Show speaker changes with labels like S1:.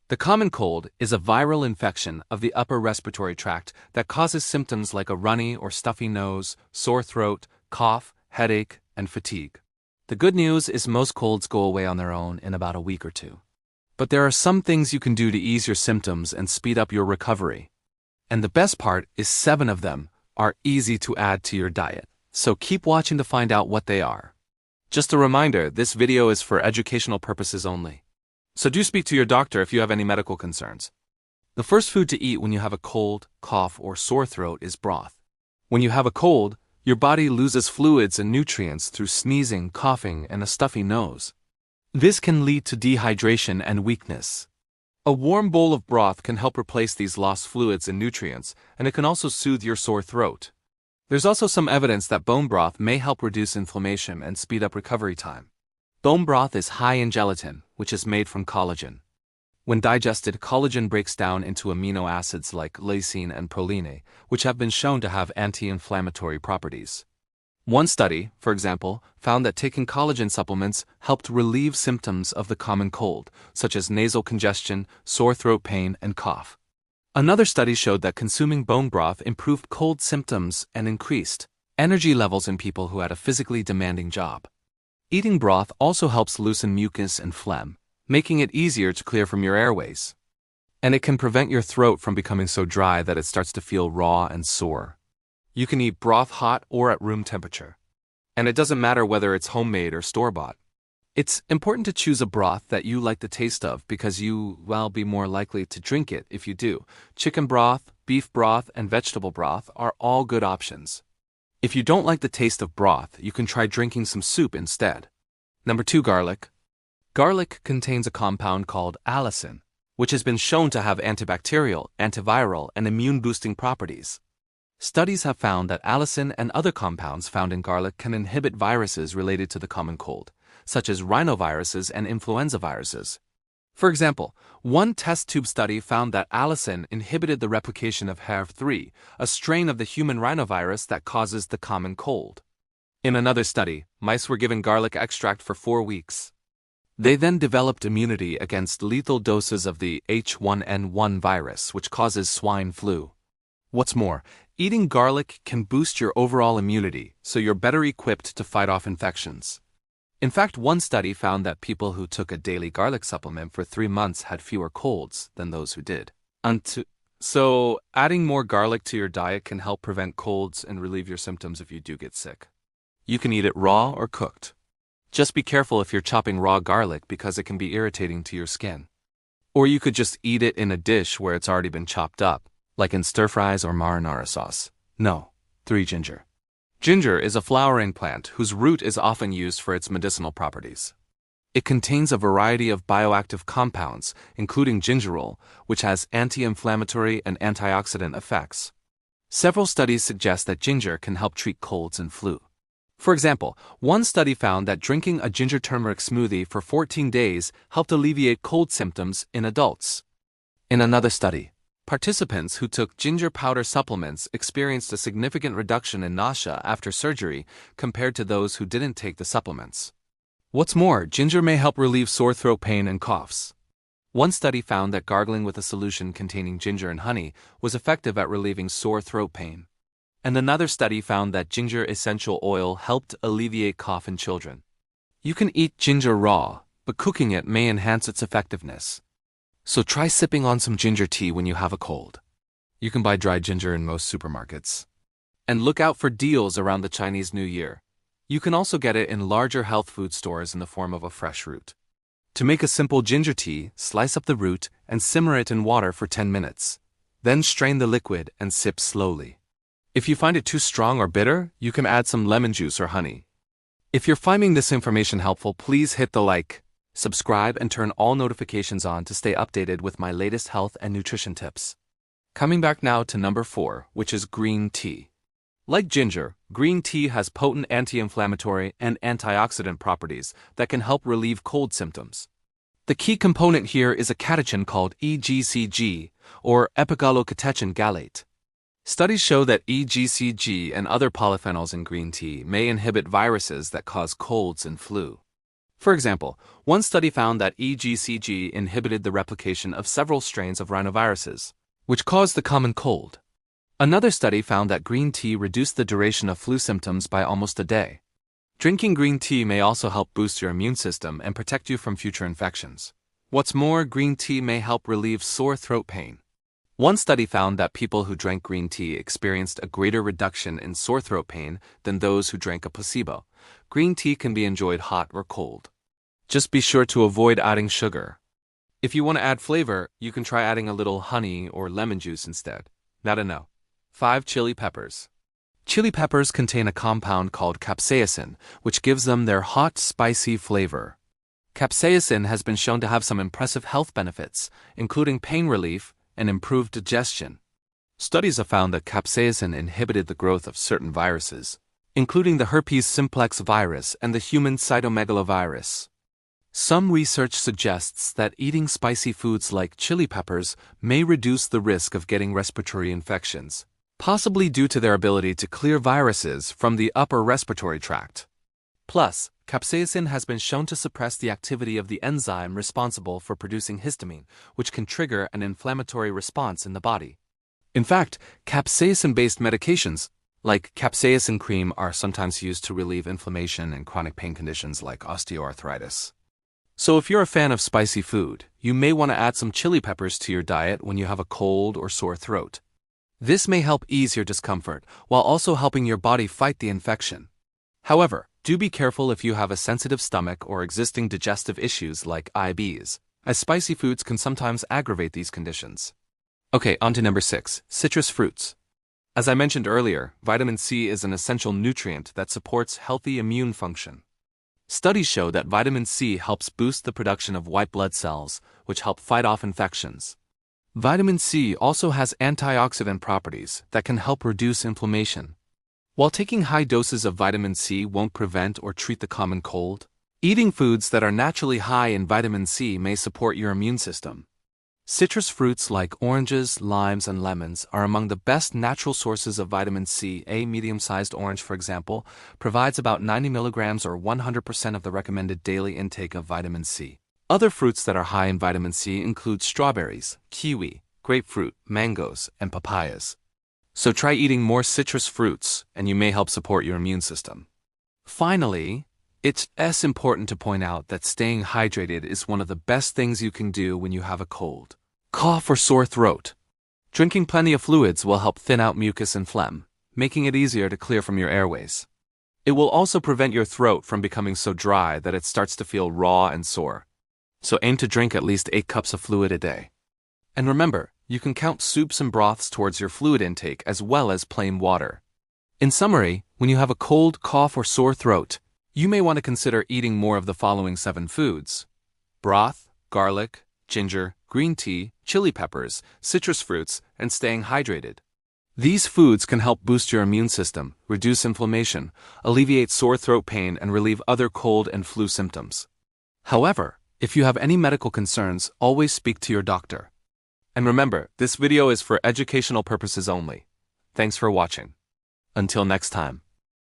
S1: The common cold is a viral infection of the upper respiratory tract that causes symptoms like a runny or stuffy nose, sore throat, cough, headache, and fatigue. The good news is most colds go away on their own in about a week or two. But there are some things you can do to ease your symptoms and speed up your recovery. And the best part is 7 of them are easy to add to your diet. So keep watching to find out what they are. Just a reminder, this video is for educational purposes only. So do speak to your doctor if you have any medical concerns. The first food to eat when you have a cold, cough, or sore throat is broth. When you have a cold, your body loses fluids and nutrients through sneezing, coughing, and a stuffy nose. This can lead to dehydration and weakness. A warm bowl of broth can help replace these lost fluids and nutrients, and it can also soothe your sore throat. There's also some evidence that bone broth may help reduce inflammation and speed up recovery time. Bone broth is high in gelatin, which is made from collagen. When digested, collagen breaks down into amino acids like lysine and proline, which have been shown to have anti-inflammatory properties. One study, for example, found that taking collagen supplements helped relieve symptoms of the common cold, such as nasal congestion, sore throat pain, and cough. Another study showed that consuming bone broth improved cold symptoms and increased energy levels in people who had a physically demanding job. Eating broth also helps loosen mucus and phlegm, making it easier to clear from your airways. And it can prevent your throat from becoming so dry that it starts to feel raw and sore. You can eat broth hot or at room temperature. And it doesn't matter whether it's homemade or store-bought. It's important to choose a broth that you like the taste of because will be more likely to drink it if you do. Chicken broth, beef broth, and vegetable broth are all good options. If you don't like the taste of broth, you can try drinking some soup instead. Number 2, garlic. Garlic contains a compound called allicin, which has been shown to have antibacterial, antiviral, and immune-boosting properties. Studies have found that allicin and other compounds found in garlic can inhibit viruses related to the common cold, such as rhinoviruses and influenza viruses. For example, one test tube study found that allicin inhibited the replication of HER3, a strain of the human rhinovirus that causes the common cold. In another study, mice were given garlic extract for 4 weeks. They then developed immunity against lethal doses of the H1N1 virus, which causes swine flu. What's more, eating garlic can boost your overall immunity, so you're better equipped to fight off infections. In fact, one study found that people who took a daily garlic supplement for 3 months had fewer colds than those who did. So, adding more garlic to your diet can help prevent colds and relieve your symptoms if you do get sick. You can eat it raw or cooked. Just be careful if you're chopping raw garlic because it can be irritating to your skin. Or you could just eat it in a dish where it's already been chopped up, like in stir fries or marinara sauce. No. 3. Ginger. Ginger is a flowering plant whose root is often used for its medicinal properties. It contains a variety of bioactive compounds, including gingerol, which has anti-inflammatory and antioxidant effects. Several studies suggest that ginger can help treat colds and flu. For example, one study found that drinking a ginger turmeric smoothie for 14 days helped alleviate cold symptoms in adults. In another study, participants who took ginger powder supplements experienced a significant reduction in nausea after surgery compared to those who didn't take the supplements. What's more, ginger may help relieve sore throat pain and coughs. One study found that gargling with a solution containing ginger and honey was effective at relieving sore throat pain. And another study found that ginger essential oil helped alleviate cough in children. You can eat ginger raw, but cooking it may enhance its effectiveness. So try sipping on some ginger tea when you have a cold. You can buy dried ginger in most supermarkets. And look out for deals around the Chinese New Year. You can also get it in larger health food stores in the form of a fresh root. To make a simple ginger tea, slice up the root and simmer it in water for 10 minutes. Then strain the liquid and sip slowly. If you find it too strong or bitter, you can add some lemon juice or honey. If you're finding this information helpful, please hit the like, subscribe, and turn all notifications on to stay updated with my latest health and nutrition tips. Coming back now to number 4, which is green tea. Like ginger, green tea has potent anti-inflammatory and antioxidant properties that can help relieve cold symptoms. The key component here is a catechin called EGCG, or epigallocatechin gallate. Studies show that EGCG and other polyphenols in green tea may inhibit viruses that cause colds and flu. For example, one study found that EGCG inhibited the replication of several strains of rhinoviruses, which caused the common cold. Another study found that green tea reduced the duration of flu symptoms by almost a day. Drinking green tea may also help boost your immune system and protect you from future infections. What's more, green tea may help relieve sore throat pain. One study found that people who drank green tea experienced a greater reduction in sore throat pain than those who drank a placebo. Green tea can be enjoyed hot or cold. Just be sure to avoid adding sugar. If you want to add flavor, you can try adding a little honey or lemon juice instead. Now to know. 5. Chili peppers. Chili peppers contain a compound called capsaicin, which gives them their hot, spicy flavor. Capsaicin has been shown to have some impressive health benefits, including pain relief and improved digestion. Studies have found that capsaicin inhibited the growth of certain viruses, including the herpes simplex virus and the human cytomegalovirus. Some research suggests that eating spicy foods like chili peppers may reduce the risk of getting respiratory infections, possibly due to their ability to clear viruses from the upper respiratory tract. Plus, capsaicin has been shown to suppress the activity of the enzyme responsible for producing histamine, which can trigger an inflammatory response in the body. In fact, capsaicin-based medications, like capsaicin cream, are sometimes used to relieve inflammation and chronic pain conditions like osteoarthritis. So if you're a fan of spicy food, you may want to add some chili peppers to your diet when you have a cold or sore throat. This may help ease your discomfort while also helping your body fight the infection. However, do be careful if you have a sensitive stomach or existing digestive issues like IBS, as spicy foods can sometimes aggravate these conditions. Okay, on to number 6, citrus fruits. As I mentioned earlier, vitamin C is an essential nutrient that supports healthy immune function. Studies show that vitamin C helps boost the production of white blood cells, which help fight off infections. Vitamin C also has antioxidant properties that can help reduce inflammation. While taking high doses of vitamin C won't prevent or treat the common cold, eating foods that are naturally high in vitamin C may support your immune system. Citrus fruits like oranges, limes, and lemons are among the best natural sources of vitamin C. A medium-sized orange, for example, provides about 90 milligrams or 100% of the recommended daily intake of vitamin C. Other fruits that are high in vitamin C include strawberries, kiwi, grapefruit, mangoes, and papayas. So try eating more citrus fruits, and you may help support your immune system. Finally, it's important to point out that staying hydrated is one of the best things you can do when you have a cold, cough, or sore throat. Drinking plenty of fluids will help thin out mucus and phlegm, making it easier to clear from your airways. It will also prevent your throat from becoming so dry that it starts to feel raw and sore. So aim to drink at least 8 cups of fluid a day. And remember, you can count soups and broths towards your fluid intake as well as plain water. In summary, when you have a cold, cough, or sore throat, you may want to consider eating more of the following 7 foods: broth, garlic, ginger, green tea, chili peppers, citrus fruits, and staying hydrated. These foods can help boost your immune system, reduce inflammation, alleviate sore throat pain, and relieve other cold and flu symptoms. However, if you have any medical concerns, always speak to your doctor. And remember, this video is for educational purposes only. Thanks for watching. Until next time.